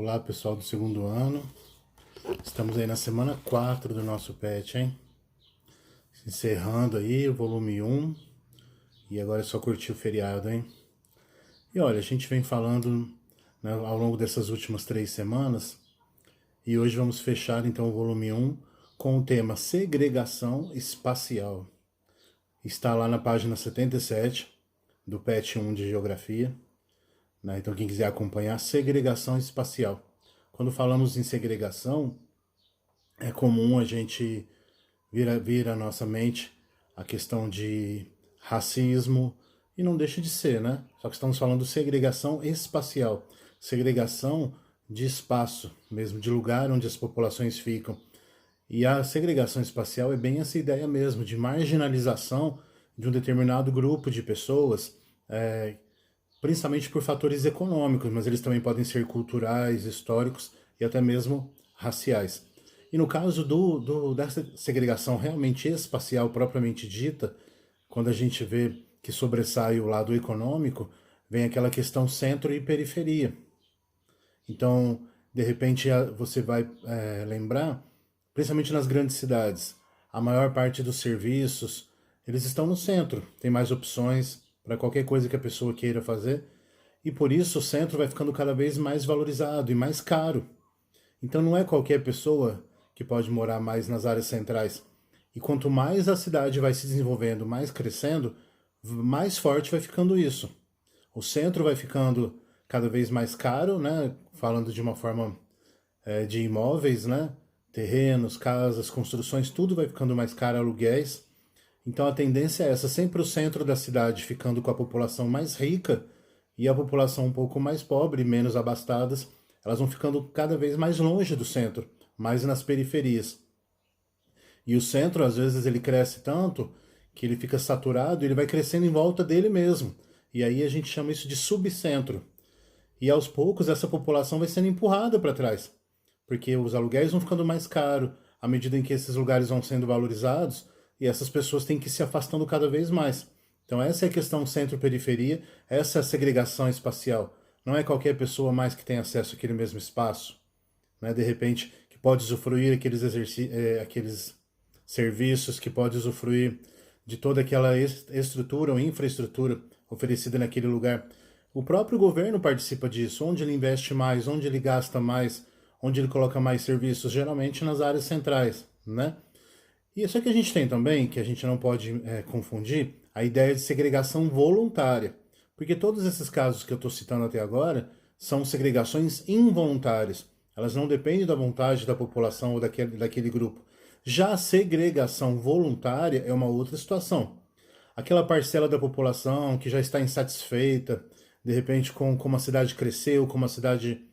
Olá, pessoal do segundo ano. Estamos aí na semana 4 do nosso PET, hein? Encerrando aí o volume 1. E agora é só curtir o feriado, hein? E olha, a gente vem falando, né, ao longo dessas últimas 3 semanas. E hoje vamos fechar então o volume 1 com o tema segregação espacial. Está lá na página 77 do PET 1 de Geografia. Né? Então quem quiser acompanhar, segregação espacial. Quando falamos em segregação, é comum a gente vir à nossa mente a questão de racismo, e não deixa de ser, né? Só que estamos falando de segregação espacial, segregação de espaço, mesmo de lugar onde as populações ficam. E a segregação espacial é bem essa ideia mesmo, de marginalização de um determinado grupo de pessoas, principalmente por fatores econômicos, mas eles também podem ser culturais, históricos e até mesmo raciais. E no caso dessa segregação realmente espacial propriamente dita, quando a gente vê que sobressai o lado econômico, vem aquela questão centro e periferia. Então, de repente, você vai lembrar, principalmente nas grandes cidades, a maior parte dos serviços, eles estão no centro, tem mais opções para qualquer coisa que a pessoa queira fazer, e por isso o centro vai ficando cada vez mais valorizado e mais caro. Então não é qualquer pessoa que pode morar mais nas áreas centrais. E quanto mais a cidade vai se desenvolvendo, mais crescendo, mais forte vai ficando isso. O centro vai ficando cada vez mais caro, né? Falando de uma forma de imóveis, né? Terrenos, casas, construções, tudo vai ficando mais caro, aluguéis. Então a tendência é essa, sempre o centro da cidade ficando com a população mais rica e a população um pouco mais pobre, menos abastadas, elas vão ficando cada vez mais longe do centro, mais nas periferias. E o centro, às vezes, ele cresce tanto que ele fica saturado e ele vai crescendo em volta dele mesmo. E aí a gente chama isso de subcentro. E aos poucos essa população vai sendo empurrada para trás, porque os aluguéis vão ficando mais caros à medida em que esses lugares vão sendo valorizados e essas pessoas têm que ir se afastando cada vez mais. Então essa é a questão centro-periferia, essa é a segregação espacial. Não é qualquer pessoa mais que tem acesso àquele mesmo espaço, né? De repente, que pode usufruir aqueles serviços, que pode usufruir de toda aquela estrutura ou infraestrutura oferecida naquele lugar. O próprio governo participa disso, onde ele investe mais, onde ele gasta mais, onde ele coloca mais serviços, geralmente nas áreas centrais, né? E isso é que a gente tem também, que a gente não pode confundir, a ideia de segregação voluntária. Porque todos esses casos que eu estou citando até agora são segregações involuntárias. Elas não dependem da vontade da população ou daquele grupo. Já a segregação voluntária é uma outra situação. Aquela parcela da população que já está insatisfeita, de repente, com como a cidade cresceu, como a cidade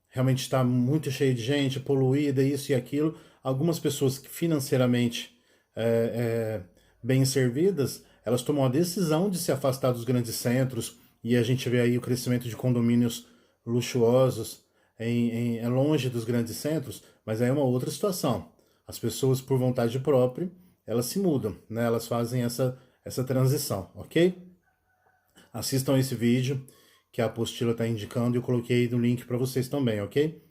realmente está muito cheia de gente, poluída, isso e aquilo. Algumas pessoas que financeiramente bem servidas, elas tomam a decisão de se afastar dos grandes centros, e a gente vê aí o crescimento de condomínios luxuosos longe dos grandes centros, mas aí é uma outra situação. As pessoas, por vontade própria, elas se mudam, né? Elas fazem essa transição, ok? Assistam esse vídeo que a apostila está indicando e eu coloquei no link para vocês também, ok?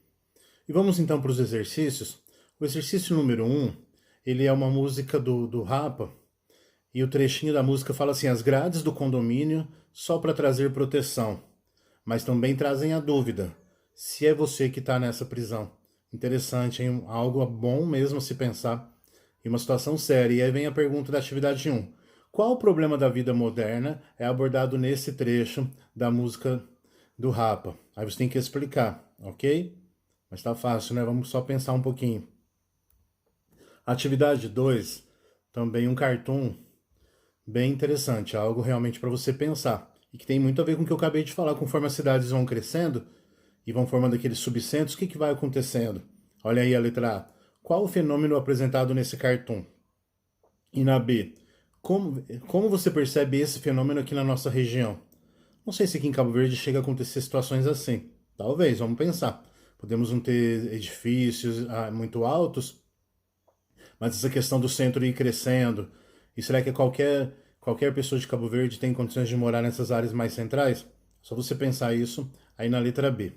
E vamos então para os exercícios. O exercício número 1, ele é uma música do Rapa, e o trechinho da música fala assim: as grades do condomínio só para trazer proteção, mas também trazem a dúvida se é você que está nessa prisão. Interessante, hein? Algo bom mesmo a se pensar em uma situação séria. E aí vem a pergunta da atividade 1. Qual o problema da vida moderna é abordado nesse trecho da música do Rapa? Aí você tem que explicar, ok? Mas tá fácil, né? Vamos só pensar um pouquinho. Atividade 2, também um cartoon bem interessante, algo realmente para você pensar. E que tem muito a ver com o que eu acabei de falar, conforme as cidades vão crescendo e vão formando aqueles subcentros, o que vai acontecendo? Olha aí a letra A. Qual o fenômeno apresentado nesse cartoon? E na B, como você percebe esse fenômeno aqui na nossa região? Não sei se aqui em Cabo Verde chega a acontecer situações assim. Talvez, vamos pensar. Podemos não ter edifícios muito altos, mas essa questão do centro ir crescendo. E será que qualquer pessoa de Cabo Verde tem condições de morar nessas áreas mais centrais? Só você pensar isso aí na letra B.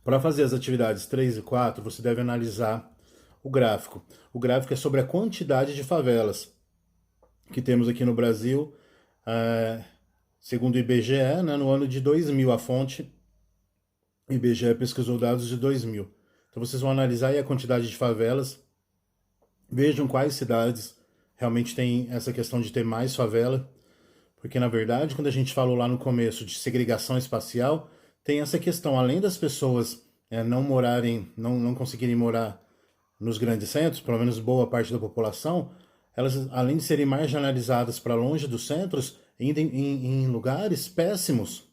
Para fazer as atividades 3 e 4, você deve analisar o gráfico. O gráfico é sobre a quantidade de favelas que temos aqui no Brasil, segundo o IBGE, né, no ano de 2000, a fonte IBGE pesquisou dados de 2000. Então vocês vão analisar aí a quantidade de favelas, vejam quais cidades realmente têm essa questão de ter mais favela, porque na verdade, quando a gente falou lá no começo de segregação espacial, tem essa questão, além das pessoas não conseguirem morar nos grandes centros, pelo menos boa parte da população, elas, além de serem marginalizadas para longe dos centros, ainda em lugares péssimos,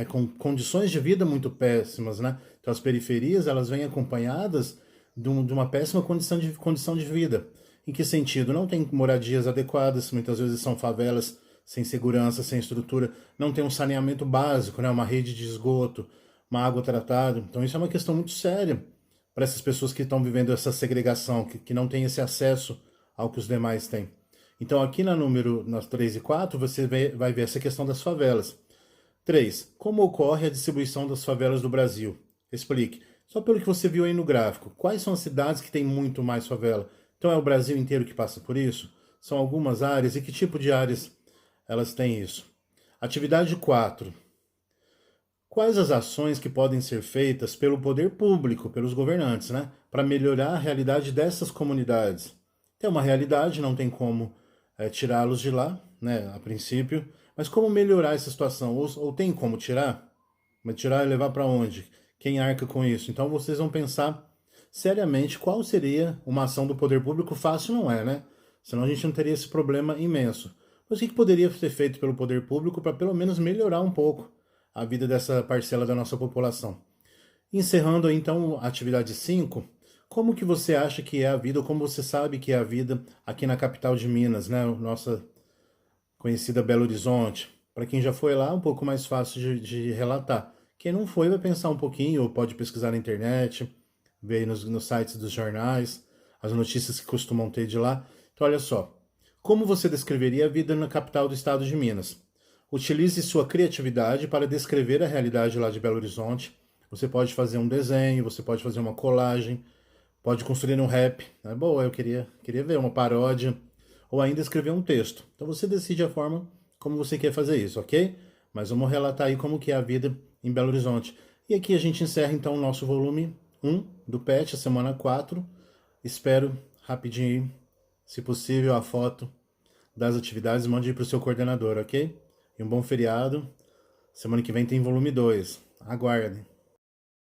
com condições de vida muito péssimas, né? Então as periferias, elas vêm acompanhadas de uma péssima condição de vida. Em que sentido? Não tem moradias adequadas, muitas vezes são favelas sem segurança, sem estrutura, não tem um saneamento básico, né? Uma rede de esgoto, uma água tratada. Então isso é uma questão muito séria para essas pessoas que estão vivendo essa segregação, que não têm esse acesso ao que os demais têm. Então aqui nas 3 e 4, você vai ver essa questão das favelas. 3. Como ocorre a distribuição das favelas do Brasil? Explique. Só pelo que você viu aí no gráfico, quais são as cidades que têm muito mais favela? Então é o Brasil inteiro que passa por isso? São algumas áreas e que tipo de áreas elas têm isso? Atividade 4. Quais as ações que podem ser feitas pelo poder público, pelos governantes, né, para melhorar a realidade dessas comunidades? Tem uma realidade, não tem como tirá-los de lá, né, a princípio, mas como melhorar essa situação? Ou tem como tirar? Mas tirar e levar para onde? Quem arca com isso? Então vocês vão pensar seriamente qual seria uma ação do poder público. Fácil não é, né? Senão a gente não teria esse problema imenso. Mas o que poderia ser feito pelo poder público para pelo menos melhorar um pouco a vida dessa parcela da nossa população? Encerrando então a atividade 5, como que você acha que é a vida, ou como você sabe que é a vida aqui na capital de Minas, né? Nossa conhecida Belo Horizonte. Para quem já foi lá, é um pouco mais fácil de relatar. Quem não foi vai pensar um pouquinho, ou pode pesquisar na internet, ver aí nos sites dos jornais, as notícias que costumam ter de lá. Então, olha só. Como você descreveria a vida na capital do estado de Minas? Utilize sua criatividade para descrever a realidade lá de Belo Horizonte. Você pode fazer um desenho, você pode fazer uma colagem, pode construir um rap. É boa, eu queria ver uma paródia, ou ainda escrever um texto. Então você decide a forma como você quer fazer isso, ok? Mas vamos relatar aí como que é a vida em Belo Horizonte. E aqui a gente encerra então o nosso volume 1 do PET, a semana 4. Espero rapidinho, se possível, a foto das atividades, mande para o seu coordenador, ok? E um bom feriado. Semana que vem tem volume 2. Aguardem.